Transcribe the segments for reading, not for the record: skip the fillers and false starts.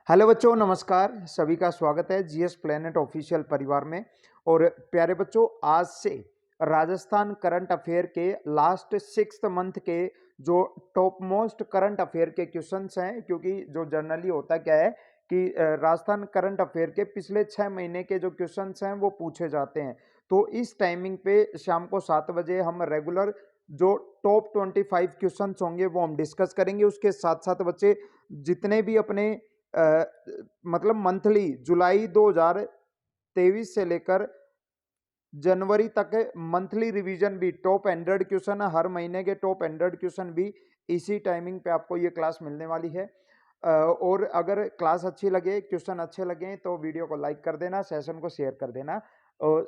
Hello बच्चों, नमस्कार। सभी का स्वागत है जीएस प्लेनेट ऑफिशियल परिवार में। और प्यारे बच्चों, आज से राजस्थान करंट अफेयर के लास्ट 6th मंथ के जो टॉप मोस्ट करंट अफेयर के क्वेश्चंस हैं, क्योंकि जो जनरली होता क्या है कि राजस्थान करंट अफेयर के पिछले 6 महीने के जो क्वेश्चंस हैं वो पूछे जाते हैं। तो इस टाइमिंग पे शाम को 7 बजे हम रेगुलर जो टॉप 25 क्वेश्चंस होंगे वो हम डिस्कस करेंगे। उसके साथ साथ बच्चे जितने भी अपने मतलब मंथली जुलाई 2023 से लेकर जनवरी तक मंथली रिवीजन भी टॉप 100 क्वेश्चन, हर महीने के टॉप 100 क्वेश्चन भी इसी टाइमिंग पे आपको ये क्लास मिलने वाली है। और अगर क्लास अच्छी लगे, क्वेश्चन अच्छे लगे तो वीडियो को लाइक कर देना, सेशन को शेयर कर देना।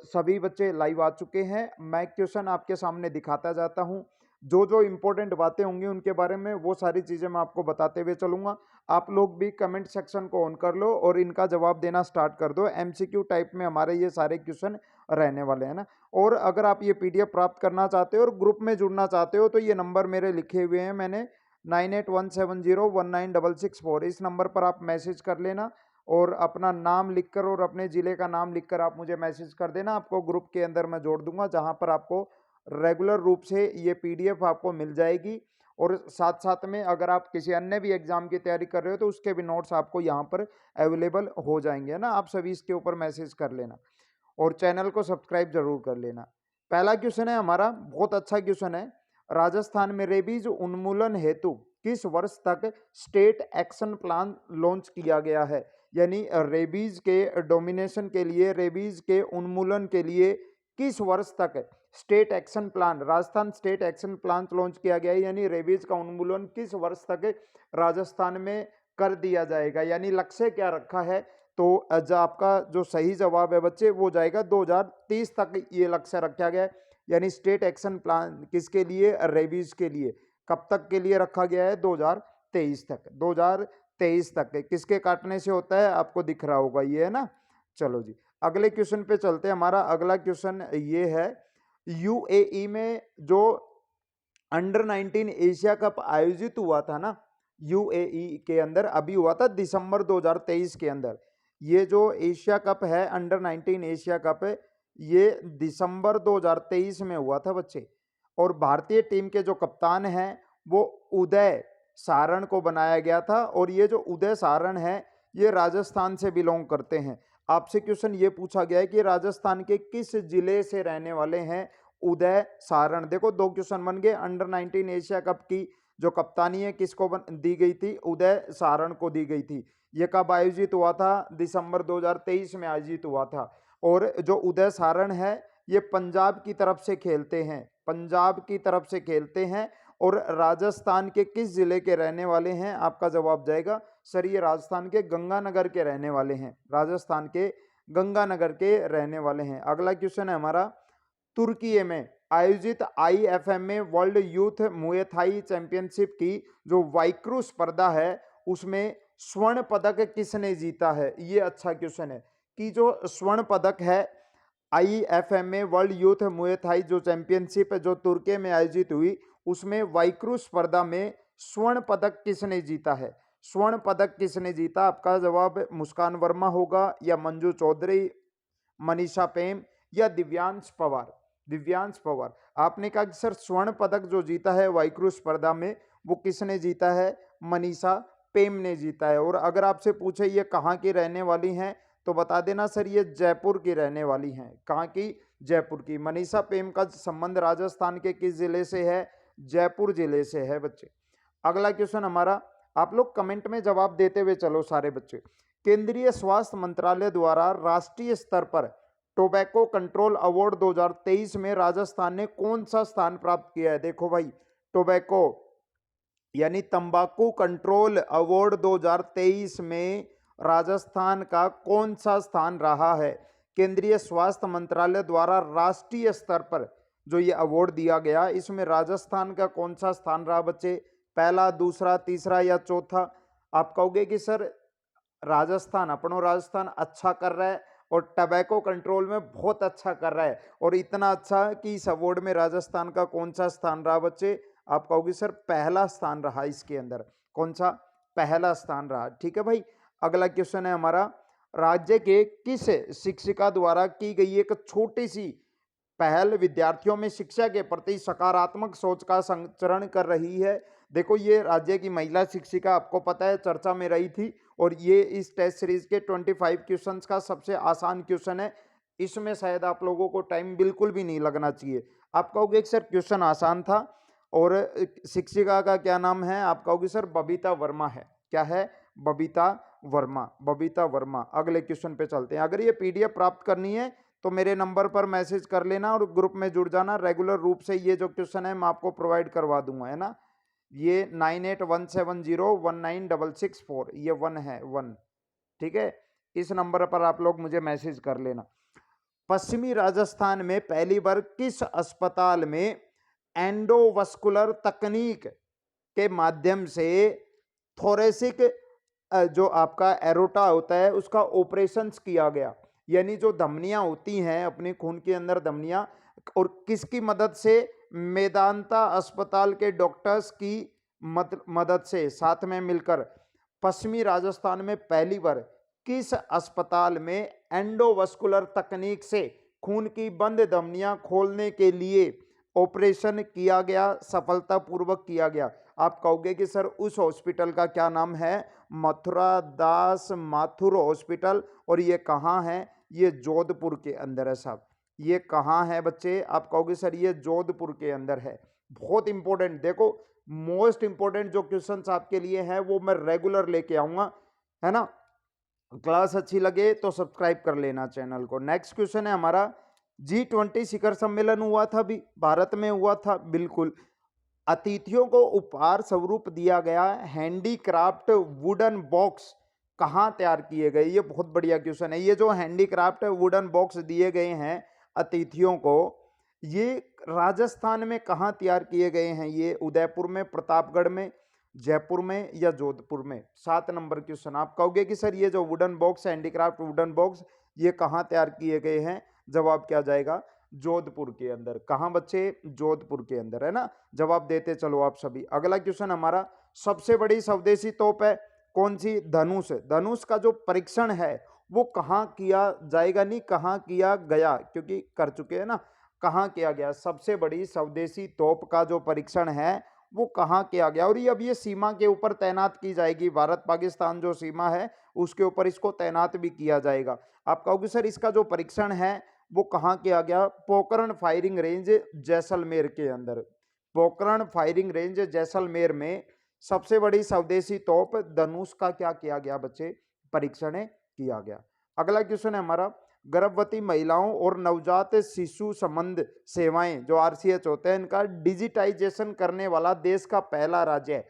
सभी बच्चे लाइव आ चुके हैं। मैं क्वेश्चन आपके सामने दिखाता जाता हूँ। जो जो इंपॉर्टेंट बातें होंगी उनके बारे में वो सारी चीज़ें मैं आपको बताते हुए चलूँगा। आप लोग भी कमेंट सेक्शन को ऑन कर लो और इनका जवाब देना स्टार्ट कर दो। एमसीक्यू टाइप में हमारे ये सारे क्वेश्चन रहने वाले हैं ना। और अगर आप ये पीडीएफ प्राप्त करना चाहते हो और ग्रुप में जुड़ना चाहते हो तो ये नंबर मेरे लिखे हुए हैं मैंने, 9817019664। इस नंबर पर आप मैसेज कर लेना और अपना नाम लिखकर और अपने ज़िले का नाम लिखकर आप मुझे मैसेज कर देना। आपको ग्रुप के अंदर मैं जोड़ दूंगा, जहां पर आपको रेगुलर रूप से ये पीडीएफ आपको मिल जाएगी। और साथ साथ में अगर आप किसी अन्य भी एग्जाम की तैयारी कर रहे हो तो उसके भी नोट्स आपको यहाँ पर अवेलेबल हो जाएंगे ना। आप सभी इसके ऊपर मैसेज कर लेना और चैनल को सब्सक्राइब जरूर कर लेना। पहला क्वेश्चन है हमारा, बहुत अच्छा क्वेश्चन है। राजस्थान में रेबीज उन्मूलन हेतु किस वर्ष तक स्टेट एक्शन प्लान लॉन्च किया गया है? यानी रेबीज के डोमिनेशन के लिए, रेबीज के उन्मूलन के लिए किस वर्ष तक state action plan, Rajasthan state action plan launch किया गया है? यानी रेबीज का उन्मूलन किस वर्ष तक राजस्थान में कर दिया जाएगा, यानी लक्ष्य क्या रखा है? तो आपका जो सही जवाब है बच्चे वो जाएगा 2030 तक ये लक्ष्य रखा गया है। यानी स्टेट एक्शन प्लान किसके लिए? रेबीज के लिए। कब तक के लिए रखा गया है? 2023 तक। 2023 तक किसके काटने से होता है? आपको दिख रहा होगा ये, है ना। चलो जी, अगले क्वेश्चन पे चलते हैं। हमारा अगला क्वेश्चन ये है, यूएई में जो अंडर 19 एशिया कप आयोजित हुआ था ना, यूएई के अंदर अभी हुआ था दिसंबर 2023 के अंदर। ये जो एशिया कप है, अंडर 19 एशिया कप, ये दिसंबर 2023 में हुआ था बच्चे। और भारतीय टीम के जो कप्तान हैं वो उदय सारण को बनाया गया था। और ये जो उदय सारण है ये राजस्थान से बिलोंग करते हैं। आपसे क्वेश्चन ये पूछा गया है कि राजस्थान के किस जिले से रहने वाले हैं उदय सारण? देखो, दो क्वेश्चन बन गए। अंडर 19 एशिया कप की जो कप्तानी है किसको दी गई थी? उदय सारण को दी गई थी। ये कब आयोजित हुआ था? दिसंबर 2023 में आयोजित हुआ था। और जो उदय सारण है ये पंजाब की तरफ से खेलते हैं, पंजाब की तरफ से खेलते हैं। और राजस्थान के किस जिले के रहने वाले हैं? आपका जवाब जाएगा सर ये राजस्थान के गंगानगर के रहने वाले हैं, राजस्थान के गंगानगर के रहने वाले हैं। अगला क्वेश्चन है हमारा, तुर्की में आयोजित IFMA world youth Muay Thai championship की जो वाइक्रू स्पर्धा है उसमें स्वर्ण पदक किसने जीता है? ये अच्छा क्वेश्चन है कि जो स्वर्ण पदक है आईएफएमए वर्ल्ड यूथ मुए थाई जो चैंपियनशिप जो तुर्की में आयोजित हुई उसमें वाइक्रू स्पर्धा में स्वर्ण पदक किसने जीता है? स्वर्ण पदक किसने जीता? आपका जवाब मुस्कान वर्मा होगा या मंजू चौधरी, मनीषा पेम या दिव्यांश पवार? दिव्यांश पवार। आपने कहा कि सर स्वर्ण पदक जो जीता है वाइक्रू स्पर्धा में वो किसने जीता है? मनीषा पेम ने जीता है। और अगर आपसे पूछे ये कहाँ की रहने वाली हैं तो बता देना सर ये जयपुर की रहने वाली हैं। कहाँ की? जयपुर की। मनीषा पेम का संबंध राजस्थान के किस जिले से है? जयपुर जिले से है बच्चे। अगला क्वेश्चन हमारा, आप लोग कमेंट में जवाब देते हुए चलो सारे बच्चे। केंद्रीय स्वास्थ्य मंत्रालय द्वारा राष्ट्रीय स्तर पर टोबैको कंट्रोल अवार्ड 2023 में राजस्थान ने कौन सा स्थान प्राप्त किया है? देखो भाई, टोबैको यानी तंबाकू कंट्रोल अवार्ड 2023 में राजस्थान का कौन सा स्थान रहा है? केंद्रीय स्वास्थ्य मंत्रालय द्वारा राष्ट्रीय स्तर पर जो ये अवार्ड दिया गया इसमें राजस्थान का कौन सा स्थान रहा बच्चे? पहला, दूसरा, तीसरा या चौथा? आप कहोगे कि सर राजस्थान, अपनो राजस्थान अच्छा कर रहा है और टबैको कंट्रोल में बहुत अच्छा कर रहा है। और इतना अच्छा कि इस अवार्ड में राजस्थान का कौन सा स्थान रहा बच्चे? आप कहोगे सर पहला स्थान रहा इसके अंदर। कौन सा? पहला स्थान रहा। ठीक है भाई। अगला क्वेश्चन है हमारा, राज्य के किस शिक्षिका द्वारा की गई एक छोटी सी पहल विद्यार्थियों में शिक्षा के प्रति सकारात्मक सोच का संचरण कर रही है। देखो ये राज्य की महिला शिक्षिका आपको पता है चर्चा में रही थी, और ये इस टेस्ट सीरीज के 25 क्वेश्चंस का सबसे आसान क्वेश्चन है। इसमें शायद आप लोगों को टाइम बिल्कुल भी नहीं लगना चाहिए। आप कहोगे सर क्वेश्चन आसान था, और शिक्षिका का क्या नाम है, आप कहोगे सर बबीता वर्मा है। क्या है? बबीता वर्मा, बबीता वर्मा। अगले क्वेश्चन पे चलते हैं। अगर ये पीडीएफ प्राप्त करनी है तो मेरे नंबर पर मैसेज कर लेना और ग्रुप में जुड़ जाना। रेगुलर रूप से ये जो क्वेश्चन है मैं आपको प्रोवाइड करवा दूंगा, है ना। ये 9817019664, ये 1 है, 1, ठीक है। इस नंबर पर आप लोग मुझे मैसेज कर लेना। पश्चिमी राजस्थान में पहली बार किस अस्पताल में एंडोवस्कुलर तकनीक के माध्यम से थोरेसिक जो आपका एरोटा होता है उसका ऑपरेशन किया गया? यानी जो धमनियां होती हैं अपने खून के अंदर धमनियां, और किसकी मदद से? मेदांता अस्पताल के डॉक्टर्स की मदद से, साथ में मिलकर पश्चिमी राजस्थान में पहली बार किस अस्पताल में एंडोवस्कुलर तकनीक से खून की बंद धमनियां खोलने के लिए ऑपरेशन किया गया, सफलतापूर्वक किया गया? आप कहोगे कि सर उस हॉस्पिटल का क्या नाम है? मथुरा दास माथुर हॉस्पिटल। और ये कहाँ है? ये जोधपुर के अंदर है साहब। ये कहाँ है बच्चे? आप कहोगे सर ये जोधपुर के अंदर है। बहुत इंपॉर्टेंट, देखो मोस्ट इंपॉर्टेंट जो क्वेश्चंस आपके लिए हैं वो मैं रेगुलर लेके आऊंगा, है ना। क्लास अच्छी लगे तो सब्सक्राइब कर लेना चैनल को। नेक्स्ट क्वेश्चन है हमारा, G20 शिखर सम्मेलन हुआ था, भी भारत में हुआ था, बिल्कुल। अतिथियों को उपहार स्वरूप दिया गया हैंडीक्राफ्ट वुडन बॉक्स कहाँ तैयार किए गए? ये बहुत बढ़िया क्वेश्चन है। ये जो हैंडीक्राफ्ट वुडन बॉक्स दिए गए हैं अतिथियों को, ये राजस्थान में कहाँ तैयार किए गए हैं? ये उदयपुर में, प्रतापगढ़ में, जयपुर में या जोधपुर में? 7 नंबर क्वेश्चन। आप कहोगे कि सर ये जो wooden box, handicraft wooden box, ये कहाँ तैयार किए गए हैं? जवाब क्या जाएगा? जोधपुर के अंदर। कहाँ बच्चे? जोधपुर के अंदर, है ना। जवाब देते चलो आप सभी। अगला क्वेश्चन हमारा, सबसे बड़ी स्वदेशी तोप है कौन सी? धनुष। धनुष का जो परीक्षण है वो कहाँ किया जाएगा? नहीं कहाँ किया गया, क्योंकि कर चुके हैं ना। कहाँ किया गया? सबसे बड़ी स्वदेशी तोप का जो परीक्षण है वो कहाँ किया गया? और ये अब ये सीमा के ऊपर तैनात की जाएगी। भारत पाकिस्तान जो सीमा है उसके ऊपर इसको तैनात भी किया जाएगा। आप कहोगे सर इसका जो परीक्षण है वो कहाँ किया गया? पोखरण फायरिंग रेंज जैसलमेर के अंदर। पोखरण फायरिंग रेंज जैसलमेर में सबसे बड़ी स्वदेशी तोप धनुष का क्या किया गया बच्चे? परीक्षण किया गया। अगला क्वेश्चन है हमारा, गर्भवती महिलाओं और नवजात शिशु संबंध सेवाएं जो आरसीएच होते हैं इनका डिजिटाइजेशन करने वाला देश का पहला राज्य है।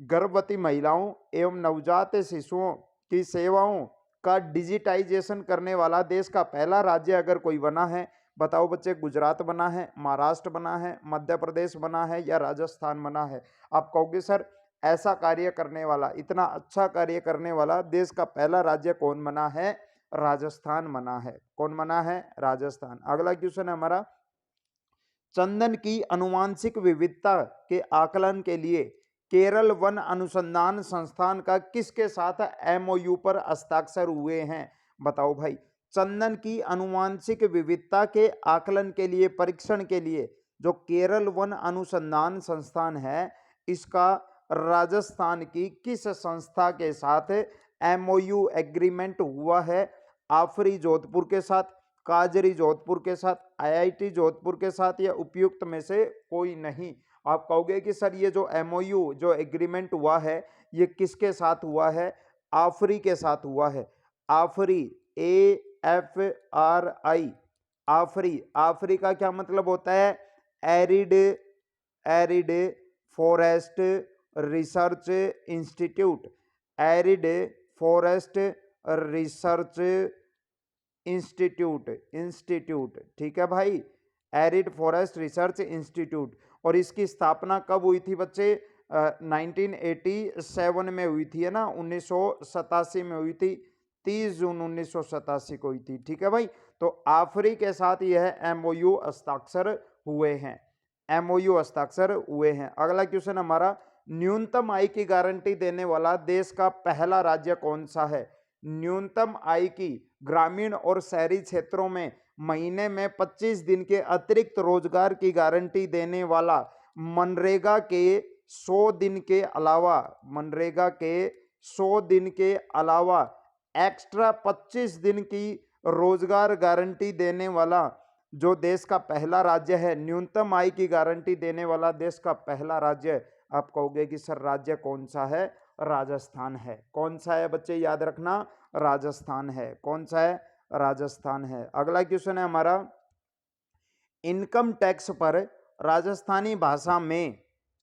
गर्भवती महिलाओं एवं नवजात शिशुओं की सेवाओं का डिजिटाइजेशन करने वाला देश का पहला राज्य अगर कोई बना है, बताओ बच्चे। गुजरात बना है, महाराष्ट्र बना है, मध्य प्रदेश बना है या राजस्थान बना है? आप कहोगे सर ऐसा कार्य करने वाला, इतना अच्छा कार्य करने वाला देश का पहला राज्य कौन बना है? राजस्थान बना है। कौन बना है? राजस्थान। अगला क्वेश्चन है हमारा, चंदन की अनुवांशिक विविधता के आकलन के लिए केरल वन अनुसंधान संस्थान का किसके साथ एमओयू पर हस्ताक्षर हुए हैं? बताओ भाई। चंदन की अनुवांशिक विविधता के आकलन के लिए, परीक्षण के लिए जो केरल वन अनुसंधान संस्थान है इसका राजस्थान की किस संस्था के साथ एमओयू एग्रीमेंट हुआ है? आफरी जोधपुर के साथ, काजरी जोधपुर के साथ, आईआईटी जोधपुर के साथ, या उपयुक्त में से कोई नहीं? आप कहोगे कि सर ये जो एमओयू जो एग्रीमेंट हुआ है ये किसके साथ हुआ है? आफरी के साथ हुआ है। आफरी, AFRI, आफरी। आफरी का क्या मतलब होता है? Arid, arid forest research institute. Arid forest research institute, ठीक है भाई। Arid forest research institute. और इसकी स्थापना कब हुई थी बच्चे? 1987 में हुई थी, है ना। 1987 में हुई थी, 30 जून 1987 को हुई थी, ठीक है भाई। तो आफरी के साथ यह एमओयू हस्ताक्षर हुए हैं, एमओयू हस्ताक्षर हुए हैं। अगला क्वेश्चन हमारा, न्यूनतम आय की गारंटी देने वाला देश का पहला राज्य कौन सा है? न्यूनतम आय की ग्रामीण और शहरी क्षेत्रों में महीने में 25 दिन के अतिरिक्त रोजगार की गारंटी देने वाला, मनरेगा के 100 दिन के अलावा, मनरेगा के 100 दिन के अलावा एक्स्ट्रा 25 दिन की रोजगार गारंटी देने वाला जो देश का पहला राज्य है, न्यूनतम आय की गारंटी देने वाला देश का पहला राज्य, आप कहोगे कि सर राज्य कौन सा है? राजस्थान है। कौन सा है बच्चे? याद रखना, राजस्थान है। कौन सा है? राजस्थान है। अगला क्वेश्चन है हमारा, इनकम टैक्स पर राजस्थानी भाषा में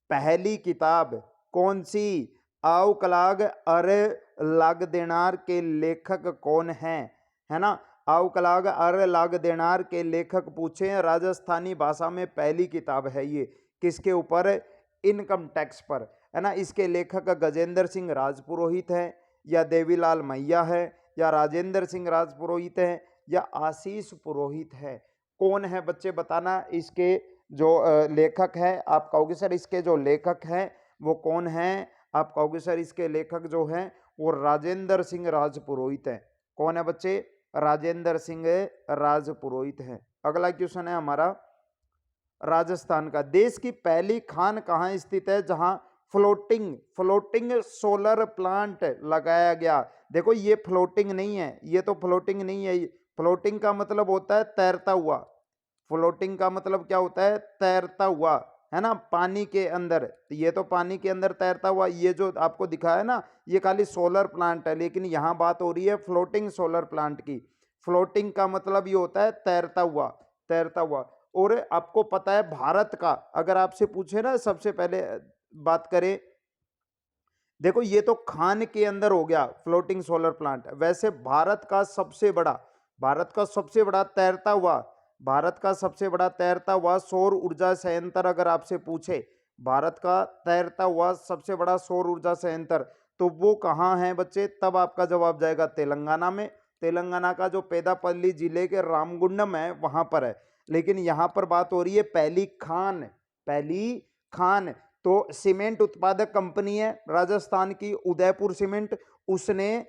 पहली किताब कौन सी? आओ कलाग अरे लाग देनार के लेखक कौन है ना? आओ कलाग अरे लाग देनार के लेखक पूछे, राजस्थानी भाषा में पहली किताब है ये, किसके ऊपर? इनकम टैक्स पर, है ना। इसके लेखक गजेंद्र सिंह राजपुरोहित है, या देवीलाल मैया है, या राजेंद्र सिंह राजपुरोहित है, या आशीष पुरोहित है? कौन है बच्चे बताना इसके जो लेखक है? आप कहोगे सर इसके जो लेखक हैं वो कौन है? आप कहोगे सर इसके लेखक जो हैं वो राजेंद्र सिंह राजपुरोहित है। कौन है बच्चे? राजेंद्र सिंह राजपुरोहित है। अगला क्वेश्चन है हमारा, राजस्थान का देश की पहली खान कहाँ स्थित है जहां फ्लोटिंग सोलर प्लांट लगाया गया? देखो ये फ्लोटिंग नहीं है, ये तो फ्लोटिंग नहीं है। फ्लोटिंग का मतलब होता है तैरता हुआ। फ्लोटिंग का मतलब क्या होता है? तैरता हुआ, है ना, पानी के अंदर। ये तो पानी के अंदर तैरता हुआ, ये जो आपको दिखा है ना ये खाली सोलर प्लांट है, लेकिन यहां बात हो रही है फ्लोटिंग सोलर प्लांट की। फ्लोटिंग का मतलब ये होता है तैरता हुआ, तैरता हुआ। और आपको पता है भारत का, अगर आपसे पूछे ना सबसे पहले बात करें, देखो ये तो खान के अंदर हो गया फ्लोटिंग सोलर प्लांट। वैसे भारत का सबसे बड़ा तैरता हुआ, भारत का सबसे बड़ा तैरता हुआ सौर ऊर्जा संयंत्र अगर आपसे पूछे, भारत का तैरता हुआ सबसे बड़ा सौर ऊर्जा संयंत्र, तो वो कहाँ है बच्चे? तब आपका जवाब जाएगा तेलंगाना में। तेलंगाना का जो पेदापल्ली जिले के रामगुंडम है वहां पर है। लेकिन यहां पर बात हो रही है पहली खान। तो सीमेंट उत्पादक कंपनी है राजस्थान की उदयपुर सीमेंट, उसने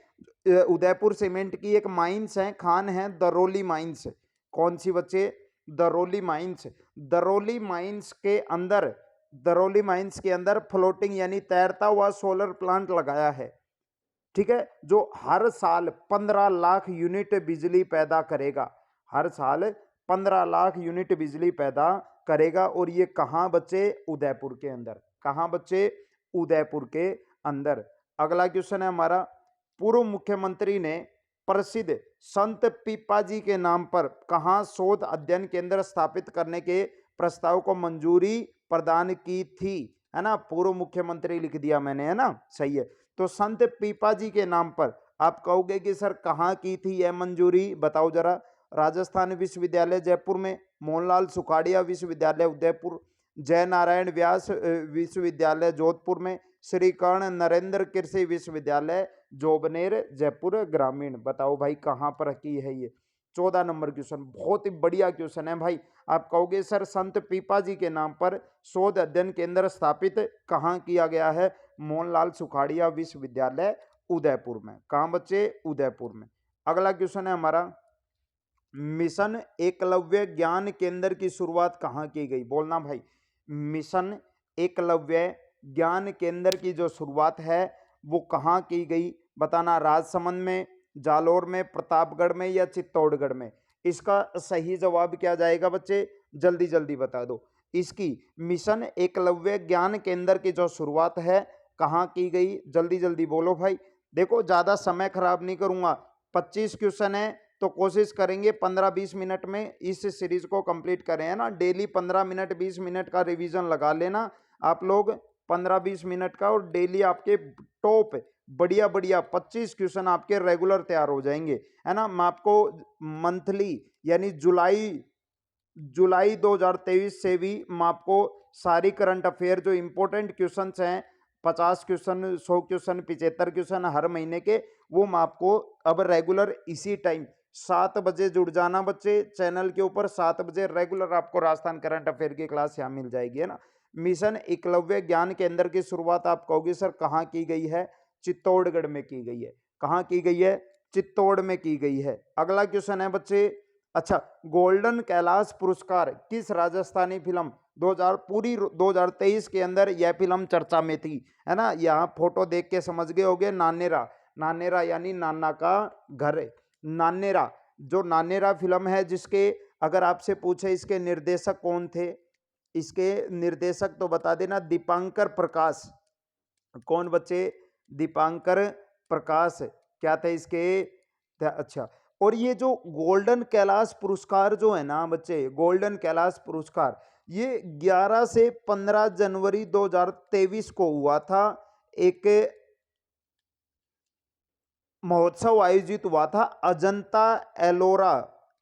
उदयपुर सीमेंट की एक माइंस है, खान है दरोली माइंस। कौन सी बच्चे? दरोली माइंस। दरोली माइंस के अंदर फ्लोटिंग यानी तैरता हुआ सोलर प्लांट लगाया है, ठीक है, जो हर साल 15 लाख यूनिट बिजली पैदा करेगा। हर साल 15 लाख यूनिट बिजली पैदा करेगा। और ये कहां बच्चे? उदयपुर के अंदर। कहां बच्चे? उदयपुर के अंदर। अगला क्वेश्चन है हमारा, पूर्व मुख्यमंत्री ने प्रसिद्ध संत पीपाजी के नाम पर कहां शोध अध्ययन केंद्र स्थापित करने के प्रस्ताव को मंजूरी प्रदान की थी? है ना, पूर्व मुख्यमंत्री लिख दिया मैंने, है ना, सही है। तो संत पीपाजी के नाम पर आप कहोगे कि सर कहां की थी यह मंजूरी? बताओ जरा। राजस्थान विश्वविद्यालय जयपुर में, मोहनलाल सुखाड़िया विश्वविद्यालय उदयपुर, जय नारायण व्यास विश्वविद्यालय जोधपुर में, श्री कर्ण नरेंद्र कृषि विश्वविद्यालय जोबनेर जयपुर ग्रामीण। बताओ भाई कहां पर की है ये? 14 नंबर क्वेश्चन, बहुत ही बढ़िया क्वेश्चन है भाई। आप कहोगे सर संत पीपाजी के नाम पर शोध अध्ययन केंद्र स्थापित कहां किया गया है? मोहनलाल सुखाड़िया विश्वविद्यालय उदयपुर में। कहां बच्चे? उदयपुर में। अगला क्वेश्चन है हमारा, मिशन एकलव्य ज्ञान केंद्र की शुरुआत कहां की गई? बोलना भाई। मिशन एकलव्य ज्ञान केंद्र की जो शुरुआत है वो कहां की गई? बताना। राजसमंद में, जालोर में, प्रतापगढ़ में, या चित्तौड़गढ़ में? इसका सही जवाब क्या जाएगा बच्चे? जल्दी जल्दी बता दो। इसकी मिशन एकलव्य ज्ञान केंद्र की जो शुरुआत है कहां की गई? जल्दी जल्दी बोलो भाई। देखो ज्यादा समय खराब नहीं करूंगा, 25 क्वेश्चन है तो कोशिश करेंगे 15-20 मिनट में इस सीरीज को कंप्लीट करें, है ना। डेली 15 मिनट 20 मिनट का रिवीजन लगा लेना आप लोग, 15-20 मिनट का, और डेली आपके टॉप बढ़िया बढ़िया 25 क्वेश्चन आपके रेगुलर तैयार हो जाएंगे, है ना। मैं आपको मंथली यानी जुलाई 2023 से भी मैं आपको सारी करंट अफेयर जो इंपॉर्टेंट क्वेश्चंस हैं, 50 क्वेश्चन, 100 क्वेश्चन, 75 क्वेश्चन हर महीने के, वो मैं आपको अब रेगुलर इसी टाइम 7 बजे जुड़ जाना बच्चे चैनल के ऊपर। 7 बजे रेगुलर आपको राजस्थान करंट अफेयर की क्लास यहाँ मिल जाएगी, है ना। मिशन एकलव्य ज्ञान केंद्र की शुरुआत आप कहोगे सर कहाँ की गई है? चित्तौड़गढ़ में की गई है। कहाँ की गई है? चित्तौड़ में की गई है। अगला क्वेश्चन है बच्चे, अच्छा, गोल्डन कैलाश पुरस्कार किस राजस्थानी फिल्म 2023 के अंदर यह फिल्म चर्चा में थी, है ना? यहाँ फोटो देख के समझ गए होगे, नानेरा, नानेरा यानी नाना का घर, नानेरा, जो नानेरा फिल्म है, जिसके अगर आपसे पूछे इसके निर्देशक कौन थे, इसके निर्देशक तो बता देना, दीपांकर प्रकाश। कौन बच्चे? दीपांकर प्रकाश। क्या थे इसके? अच्छा, और ये जो गोल्डन कैलाश पुरस्कार जो है ना बच्चे, गोल्डन कैलाश पुरस्कार, ये 11 से 15 जनवरी 2023 को हुआ था। एक महोत्सव आयोजित हुआ था अजंता एलोरा,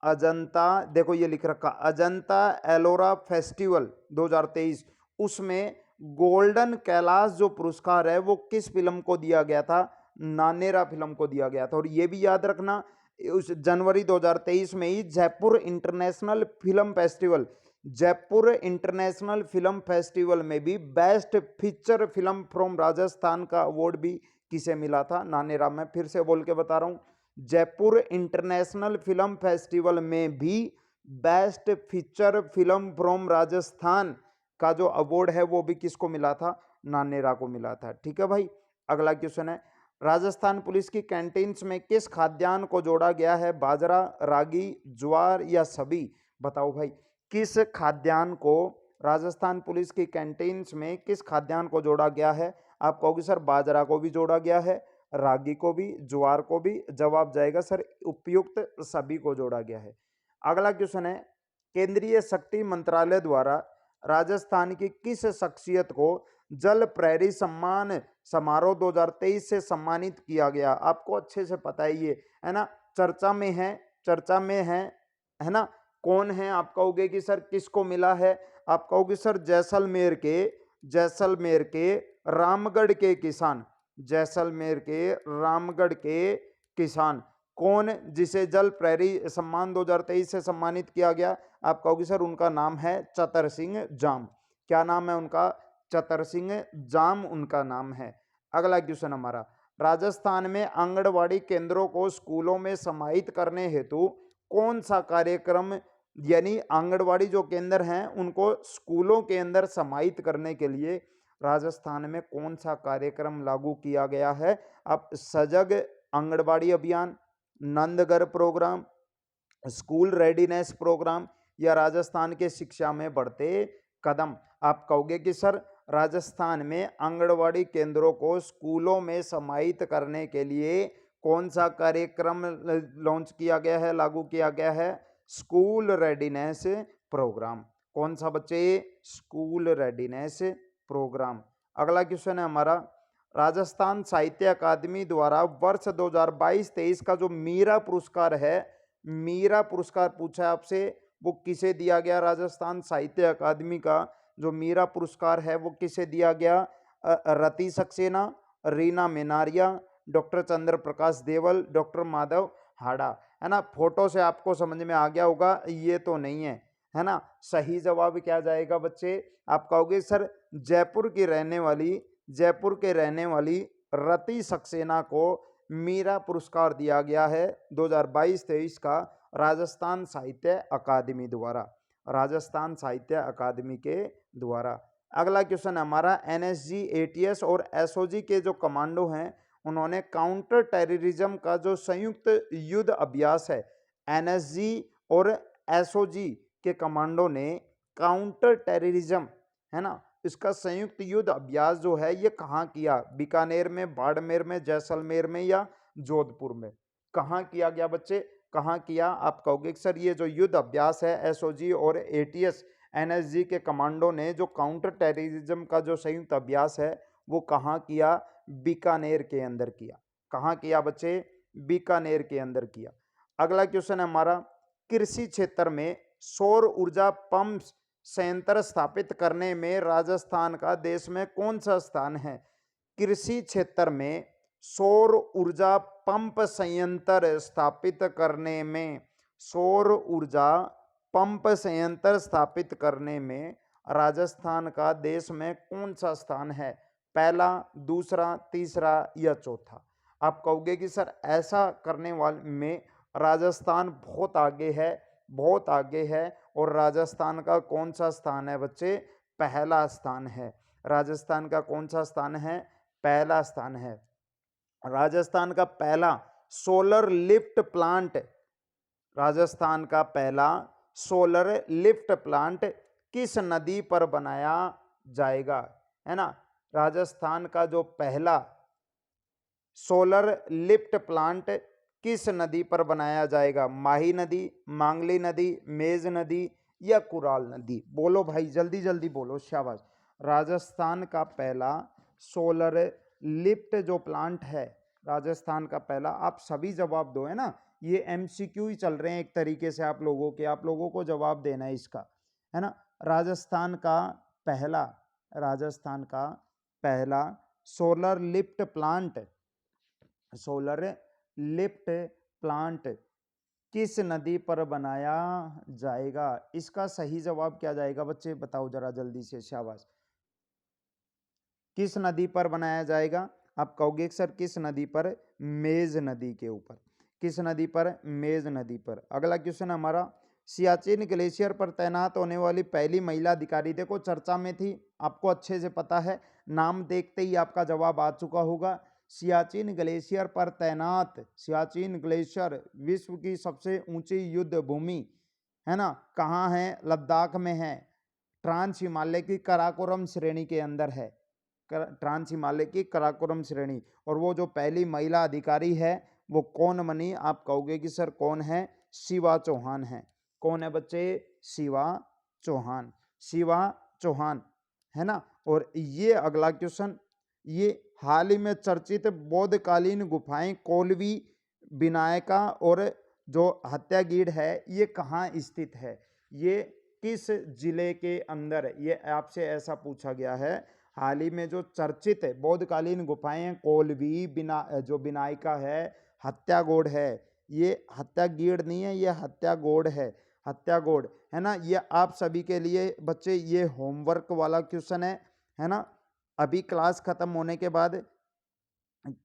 अजंता, देखो ये लिख रखा अजंता एलोरा फेस्टिवल 2023। उसमें गोल्डन कैलाश जो पुरस्कार है वो किस फिल्म को दिया गया था? नानेरा फिल्म को दिया गया था। और ये भी याद रखना, उस जनवरी 2023 में ही Jaipur international film festival, Jaipur international film festival में भी best feature film from Rajasthan का अवार्ड भी किसे मिला था? नानेरा। में फिर से बोल के बता रहा हूं, जयपुर इंटरनेशनल फिल्म फेस्टिवल में भी best feature film from Rajasthan का जो अवार्ड है वो भी किसको मिला था? नानेरा को मिला था। ठीक है भाई। अगला क्वेश्चन है, राजस्थान पुलिस की कैंटीन्स में किस खाद्यान्न को जोड़ा गया है? बाजरा, रागी, ज्वार या सभी? बताओ भाई, किस खाद्यान्न को राजस्थान पुलिस की कैंटीन्स में किस खाद्यान्न को जोड़ा गया है? आप कहोगे सर बाजरा को भी जोड़ा गया है, रागी को भी, ज्वार को भी। जवाब जाएगा सर उपयुक्त सभी को जोड़ा गया है। अगला क्वेश्चन है, केंद्रीय शक्ति मंत्रालय द्वारा राजस्थान की किस शख्सियत को जल प्रहरी सम्मान समारोह 2023 से सम्मानित किया गया? आपको अच्छे से पता है ये, है ना? चर्चा में है, चर्चा में है ना? कौन है? आप कहोगे कि सर किसको मिला है? आप कहोगे सर जैसलमेर के, जैसलमेर के रामगढ़ के किसान, जैसलमेर के रामगढ़ के किसान। कौन जिसे जल प्रहरी सम्मान 2023 से सम्मानित किया गया? आप कहोगे सर उनका नाम है चतर सिंह जाम। क्या नाम है उनका? चतर सिंह जाम उनका नाम है। अगला क्वेश्चन हमारा, राजस्थान में आंगनवाड़ी केंद्रों को स्कूलों में समाहित करने हेतु कौन सा कार्यक्रम, यानी आंगनवाड़ी जो केंद्र हैं उनको स्कूलों के अंदर समाहित करने के लिए राजस्थान में कौन सा कार्यक्रम लागू किया गया है? अब सजग आंगनवाड़ी अभियान, Nandghar programme, school readiness programme या राजस्थान के शिक्षा में बढ़ते कदम? आप कहोगे कि सर राजस्थान में आंगनवाड़ी केंद्रों को स्कूलों में समाहित करने के लिए कौन सा कार्यक्रम लॉन्च किया गया है, लागू किया गया है? School readiness programme. कौन सा बच्चे? School readiness programme. अगला क्वेश्चन है हमारा, राजस्थान साहित्य अकादमी द्वारा वर्ष 2022-23 का जो मीरा पुरस्कार है, मीरा पुरस्कार पूछा है आपसे, वो किसे दिया गया? राजस्थान साहित्य अकादमी का जो मीरा पुरस्कार है वो किसे दिया गया? रति सक्सेना, रीना मेनारिया, डॉक्टर चंद्र प्रकाश देवल, डॉक्टर माधव हाड़ा, है ना? फोटो से आपको समझ में आ गया होगा, ये तो नहीं है ना? सही जवाब क्या जाएगा बच्चे? आप कहोगे सर जयपुर की रहने वाली, जयपुर के रहने वाली रति सक्सेना को मीरा पुरस्कार दिया गया है 2022-23 का राजस्थान साहित्य अकादमी द्वारा, राजस्थान साहित्य अकादमी के द्वारा। अगला क्वेश्चन हमारा, एनएसजी, एटीएस और एसओजी के जो कमांडो हैं उन्होंने काउंटर टेररिज्म का जो संयुक्त युद्ध अभ्यास है, एनएसजी और एसओजी के कमांडो ने काउंटर टेररिज्म, है ना, इसका संयुक्त युद्ध अभ्यास जो है ये कहाँ किया? बीकानेर में, बाड़मेर में, जैसलमेर में या जोधपुर में? कहाँ किया गया बच्चे? कहाँ किया? आप कहोगे सर ये जो युद्ध अभ्यास है एसओजी और एटीएस एनएसजी के कमांडो ने जो काउंटर टेररिज्म का जो संयुक्त अभ्यास है वो कहाँ किया? बीकानेर के अंदर किया। कहाँ किया बच्चे? बीकानेर के अंदर किया। अगला क्वेश्चन है हमारा, कृषि क्षेत्र में सौर ऊर्जा पंप संयंत्र स्थापित करने में राजस्थान का देश में कौन सा स्थान है? कृषि क्षेत्र में सौर ऊर्जा पंप संयंत्र स्थापित करने में, सौर ऊर्जा पंप संयंत्र स्थापित करने में राजस्थान का देश में कौन सा स्थान है? पहला, दूसरा, तीसरा या चौथा? आप कहोगे कि सर ऐसा करने वाले में राजस्थान बहुत आगे है, बहुत आगे है। और राजस्थान का कौन सा स्थान है बच्चे? पहला स्थान है। राजस्थान का कौन सा स्थान है? पहला स्थान है। राजस्थान का पहला सोलर लिफ्ट प्लांट, राजस्थान का पहला सोलर लिफ्ट प्लांट किस नदी पर बनाया जाएगा? है ना, राजस्थान का जो पहला सोलर लिफ्ट प्लांट किस नदी पर बनाया जाएगा? माही नदी, मांगली नदी, मेज नदी या कुराल नदी? बोलो भाई, जल्दी जल्दी बोलो, शाबाश। राजस्थान का पहला सोलर लिफ्ट जो प्लांट है, राजस्थान का पहला, आप सभी जवाब दो, है ना, ये एमसीक्यू ही चल रहे हैं एक तरीके से आप लोगों के, आप लोगों को जवाब देना है इसका, है ना। राजस्थान का पहला, राजस्थान का पहला solar lift plant, solar lift plant किस नदी पर बनाया जाएगा? इसका सही जवाब क्या जाएगा बच्चे, बताओ जरा जल्दी से, शाबाश। किस नदी पर बनाया जाएगा? आप कहोगे सर किस नदी पर? मेज नदी के ऊपर। किस नदी पर? मेज नदी पर। अगला क्वेश्चन हमारा, सियाचिन ग्लेशियर पर तैनात होने वाली पहली महिला अधिकारी, देखो चर्चा में थी, आपको अच्छे से पता है, नाम देखते ही आपका जवाब आ चुका होगा। सियाचिन ग्लेशियर पर तैनात, सियाचिन ग्लेशियर विश्व की सबसे ऊंची युद्ध भूमि, है ना, कहाँ है? लद्दाख में है, ट्रांस हिमालय की कराकोरम श्रेणी के अंदर है, ट्रांस हिमालय की कराकोरम श्रेणी। और वो जो पहली महिला अधिकारी है वो कौन बनी? आप कहोगे कि सर कौन है? शिवा चौहान है। कौन है बच्चे? शिवा चौहान, शिवा चौहान, है ना। और ये अगला क्वेश्चन, ये हाल ही में चर्चित बौद्धकालीन गुफाएं कोलवी, विनायका और जो हत्यागीड़ है, ये कहाँ स्थित है? ये किस जिले के अंदर? ये आपसे ऐसा पूछा गया है। हाल ही में जो चर्चित बौद्धकालीन गुफाएं कोलवी, जो विनायका है, हत्यागोड़ है, ये हत्यागीड़ नहीं है, ये हत्यागोड़ है, हत्यागोड़, है ना। ये आप सभी के लिए बच्चे ये होमवर्क वाला क्वेश्चन है ना। अभी क्लास खत्म होने के बाद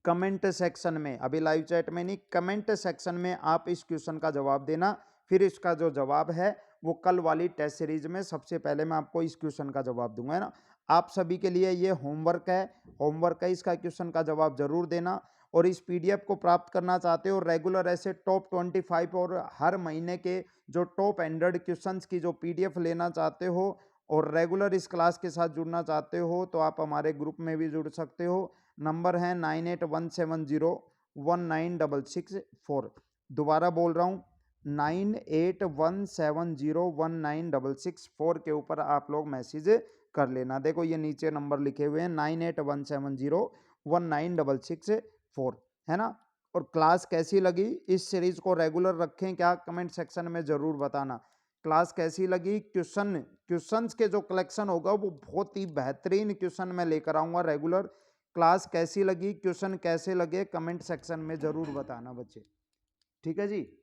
कमेंट सेक्शन में, अभी लाइव चैट में नहीं, कमेंट सेक्शन में आप इस क्वेश्चन का जवाब देना, फिर इसका जो जवाब है वो कल वाली टेस्ट सीरीज में सबसे पहले मैं आपको इस क्वेश्चन का जवाब दूंगा, है ना। आप सभी के लिए ये होमवर्क है, होमवर्क है, इसका क्वेश्चन का जवाब जरूर देना। और इस पीडीएफ को प्राप्त करना चाहते हो रेगुलर ऐसे टॉप 25 और हर महीने के जो टॉप 100 क्वेश्चंस की जो पीडीएफ लेना चाहते हो और रेगुलर इस क्लास के साथ जुड़ना चाहते हो तो आप हमारे ग्रुप में भी जुड़ सकते हो। नंबर है 9817019664। दोबारा बोल रहा हूँ, 9817019664 के ऊपर आप लोग मैसेज कर लेना। देखो ये नीचे नंबर लिखे हुए हैं 9817019664, है ना। और क्लास कैसी लगी, इस सीरीज को रेगुलर रखें क्या? कमेंट सेक्शन में जरूर बताना क्लास कैसी लगी। क्वेश्चंस के जो कलेक्शन होगा वो बहुत ही बेहतरीन क्वेश्चन मैं लेकर आऊंगा रेगुलर। क्लास कैसी लगी, क्वेश्चन कैसे लगे, कमेंट सेक्शन में जरूर बताना बच्चे, ठीक है जी।